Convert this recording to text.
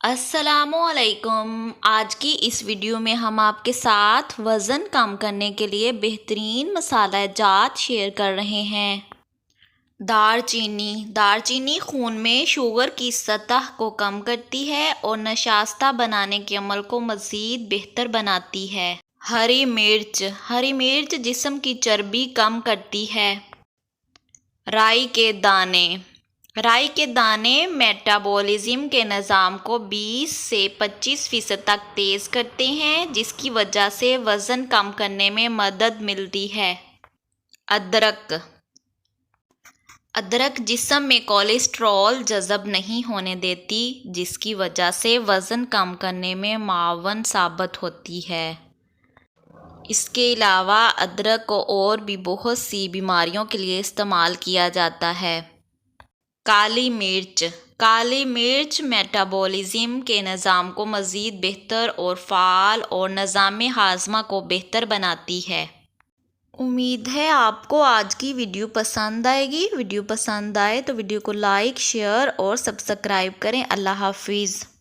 السلام علیکم۔ آج کی اس ویڈیو میں ہم آپ کے ساتھ وزن کم کرنے کے لیے بہترین مسالہ جات شیئر کر رہے ہیں۔ دار چینی خون میں شوگر کی سطح کو کم کرتی ہے اور نشاستہ بنانے کے عمل کو مزید بہتر بناتی ہے۔ ہری مرچ جسم کی چربی کم کرتی ہے۔ رائی کے دانے میٹابولزم کے نظام کو 20 سے 25% تک تیز کرتے ہیں، جس کی وجہ سے وزن کم کرنے میں مدد ملتی ہے۔ ادرک جسم میں کولیسٹرول جذب نہیں ہونے دیتی، جس کی وجہ سے وزن کم کرنے میں معاون ثابت ہوتی ہے۔ اس کے علاوہ ادرک کو اور بھی بہت سی بیماریوں کے لیے استعمال کیا جاتا ہے۔ کالی مرچ میٹابولزم کے نظام کو مزید بہتر اور فعال اور نظام ہاضمہ کو بہتر بناتی ہے۔ امید ہے آپ کو آج کی ویڈیو پسند آئے گی۔ ویڈیو پسند آئے تو ویڈیو کو لائک، شیئر اور سبسکرائب کریں۔ اللہ حافظ۔